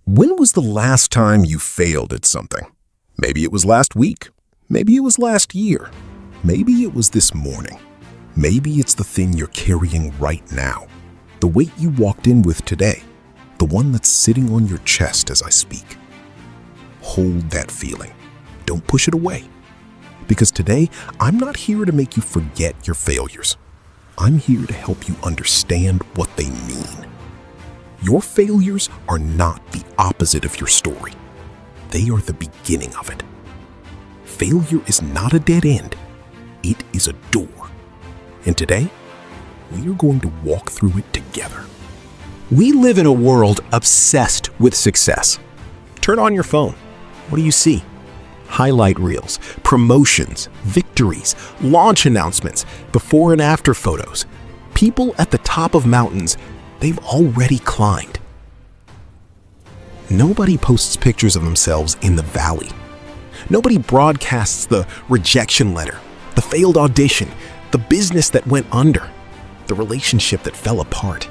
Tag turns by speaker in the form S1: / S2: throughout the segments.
S1: When was the last time you failed at something? Maybe it was last week. Maybe it was last year. Maybe it was this morning. Maybe it's the thing you're carrying right now. The weight you walked in with today. The one that's sitting on your chest as I speak. Hold that feeling. Don't push it away. Because today, I'm not here to make you forget your failures. I'm here to help you understand what they mean. Your failures are not the opposite of your story. They are the beginning of it. Failure is not a dead end. It is a door. And today, we are going to walk through it together.
S2: We live in a world obsessed with success. Turn on your phone. What do you see? Highlight reels, promotions, victories, launch announcements, before and after photos. People at the top of mountains they've already climbed. Nobody posts pictures of themselves in the valley. Nobody broadcasts the rejection letter, the failed audition, the business that went under, the relationship that fell apart,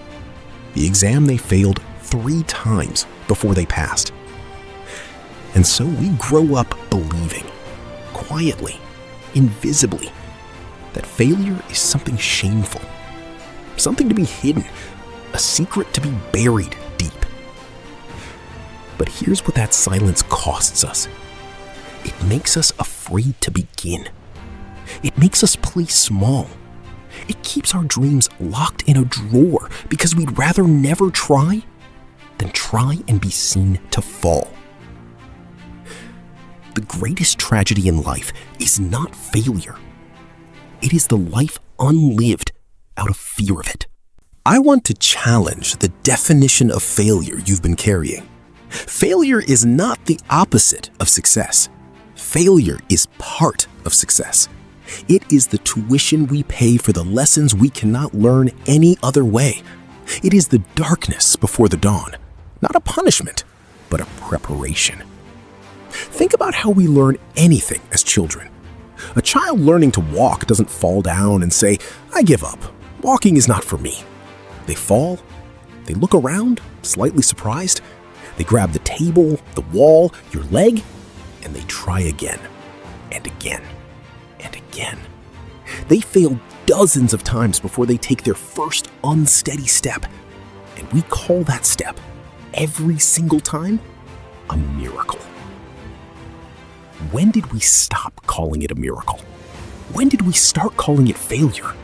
S2: the exam they failed 3 times before they passed. And so we grow up believing, quietly, invisibly, that failure is something shameful, something to be hidden, a secret to be buried deep. But here's what that silence costs us. It makes us afraid to begin. It makes us play small. It keeps our dreams locked in a drawer because we'd rather never try than try and be seen to fall. The greatest tragedy in life is not failure. It is the life unlived out of fear of it. I want to challenge the definition of failure you've been carrying. Failure is not the opposite of success. Failure is part of success. It is the tuition we pay for the lessons we cannot learn any other way. It is the darkness before the dawn, not a punishment, but a preparation. Think about how we learn anything as children. A child learning to walk doesn't fall down and say, "I give up. Walking is not for me." They fall, they look around, slightly surprised, they grab the table, the wall, your leg, and they try again, and again, and again. They fail dozens of times before they take their first unsteady step, and we call that step, every single time, a miracle. When did we stop calling it a miracle? When did we start calling it failure?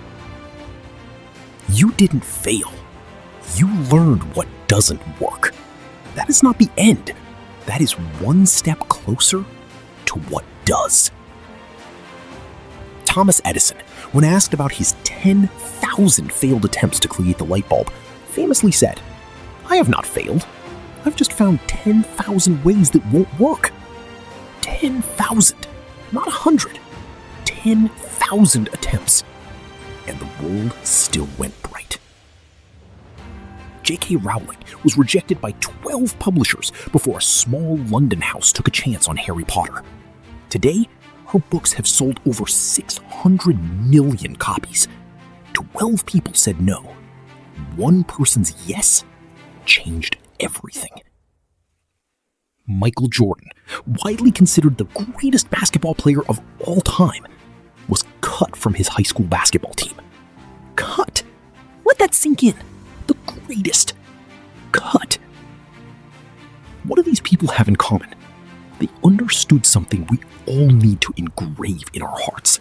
S2: You didn't fail. You learned what doesn't work. That is not the end. That is one step closer to what does. Thomas Edison, when asked about his 10,000 failed attempts to create the light bulb, famously said, "I have not failed. I've just found 10,000 ways that won't work." 10,000, not 100. 10,000 attempts. And the world still went bright. J.K. Rowling was rejected by 12 publishers before a small London house took a chance on Harry Potter. Today, her books have sold over 600 million copies. 12 people said no. One person's yes changed everything. Michael Jordan, widely considered the greatest basketball player of all time, was cut from his high school basketball team. Cut. Let that sink in. The greatest. Cut. What do these people have in common? They understood something we all need to engrave in our hearts.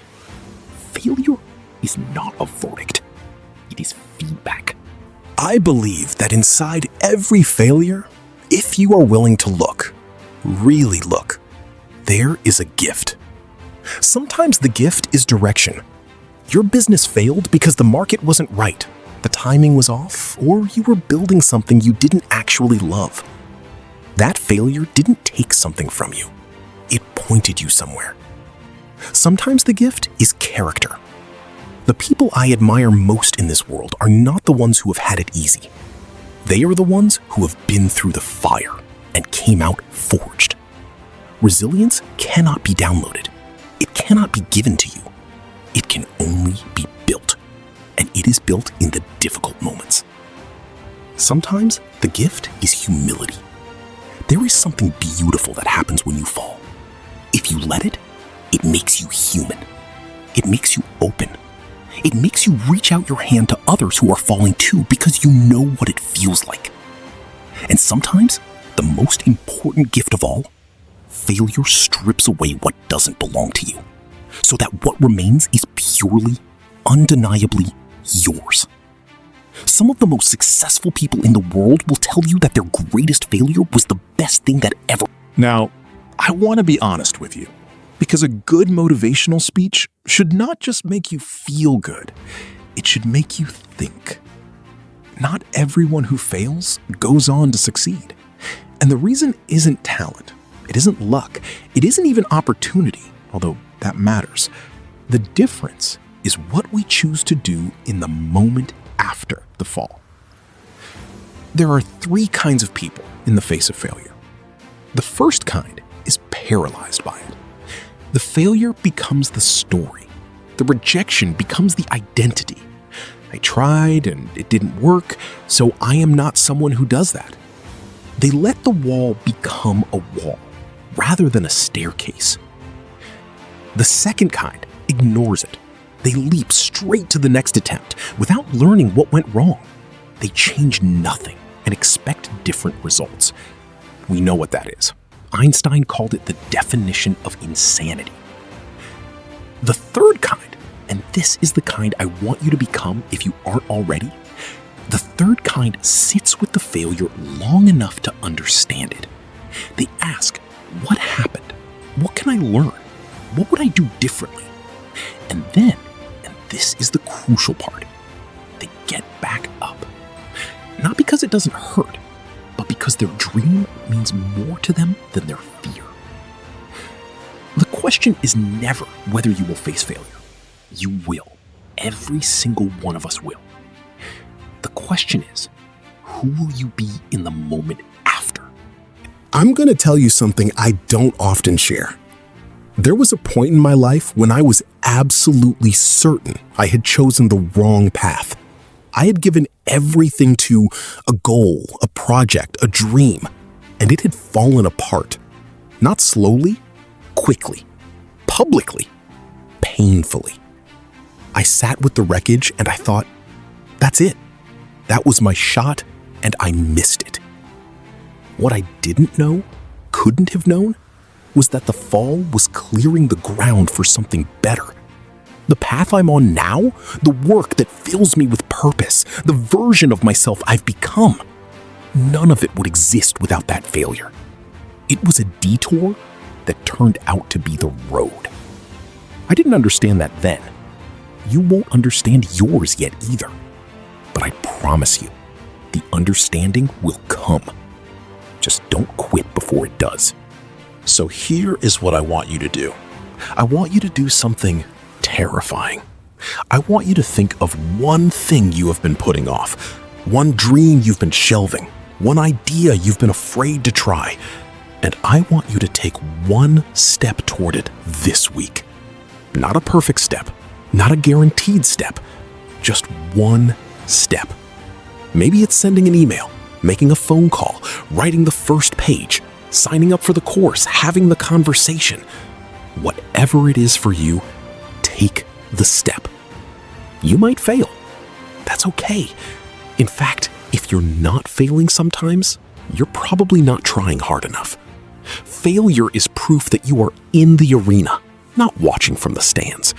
S2: Failure is not a verdict. It is feedback. I believe that inside every failure, if you are willing to look, really look, there is a gift. Sometimes the gift is direction. Your business failed because the market wasn't right, the timing was off, or you were building something you didn't actually love. That failure didn't take something from you. It pointed you somewhere. Sometimes the gift is character. The people I admire most in this world are not the ones who have had it easy. They are the ones who have been through the fire and came out forged. Resilience cannot be downloaded. It cannot be given to you. It can only be built, and it is built in the difficult moments. Sometimes the gift is humility. something beautiful that happens when you fall. If you let it, it makes you human. It makes you open. It makes you reach out your hand to others who are falling too because you know what it feels like. And sometimes, the most important gift of all, failure strips away what doesn't belong to you, so that what remains is purely, undeniably yours. Some of the most successful people in the world will tell you that their greatest failure was the best thing that ever.
S3: Now, I want to be honest with you, because a good motivational speech should not just make you feel good, it should make you think. Not everyone who fails goes on to succeed. And the reason isn't talent, it isn't luck, it isn't even opportunity, although that matters. The difference is what we choose to do in the moment after the fall. There are 3 kinds of people in the face of failure. The first kind is paralyzed by it. The failure becomes the story. The rejection becomes the identity. I tried and it didn't work, so I am not someone who does that. They let the wall become a wall rather than a staircase. The second kind ignores it. They leap straight to the next attempt without learning what went wrong. They change nothing and expect different results. We know what that is. Einstein called it the definition of insanity. The third kind, and this is the kind I want you to become if you aren't already, the third kind sits with the failure long enough to understand it. They ask, what happened? What can I learn? What would I do differently? And then, and this is the crucial part, they get back up. Not because it doesn't hurt, but because their dream means more to them than their fear. The question is never whether you will face failure. You will. Every single one of us will. The question is, who will you be in the moment after?
S1: I'm going to tell you something I don't often share. There was a point in my life when I was absolutely certain I had chosen the wrong path. I had given everything to a goal, a project, a dream, and it had fallen apart. Not slowly, quickly, publicly, painfully. I sat with the wreckage and I thought, that's it. That was my shot and I missed it. What I didn't know, couldn't have known, was that the fall was clearing the ground for something better. The path I'm on now, the work that fills me with purpose, the version of myself I've become, none of it would exist without that failure. It was a detour that turned out to be the road. I didn't understand that then. You won't understand yours yet either. But I promise you, the understanding will come. Just don't quit before it does.
S3: So here is what I want you to do. I want you to do something terrifying. I want you to think of one thing you have been putting off, one dream you've been shelving, one idea you've been afraid to try, and I want you to take one step toward it this week. Not a perfect step, not a guaranteed step, just one step. Maybe it's sending an email, making a phone call, writing the first page, signing up for the course, having the conversation. Whatever it is for you, take the step. You might fail. That's okay. In fact, if you're not failing sometimes, you're probably not trying hard enough. Failure is proof that you are in the arena, not watching from the stands.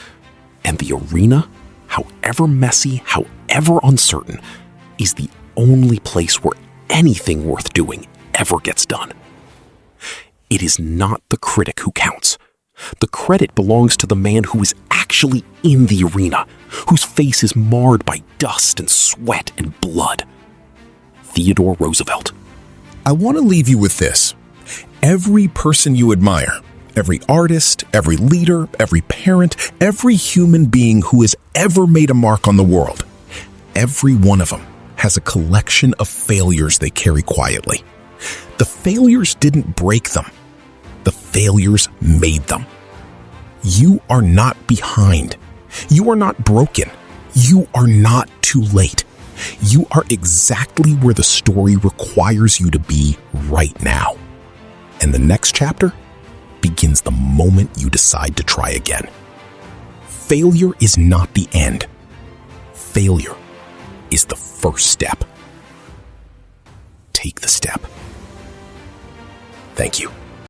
S3: And the arena, however messy, however uncertain, is the only place where anything worth doing ever gets done. It is not the critic who counts. The credit belongs to the man who is actually in the arena, whose face is marred by dust and sweat and blood. Theodore Roosevelt.
S1: I want to leave you with this. Every person you admire, every artist, every leader, every parent, every human being who has ever made a mark on the world, every one of them has a collection of failures they carry quietly. The failures didn't break them. The failures made them. You are not behind. You are not broken. You are not too late. You are exactly where the story requires you to be right now. And the next chapter begins the moment you decide to try again. Failure is not the end. Failure is the first step. Take the step. Thank you.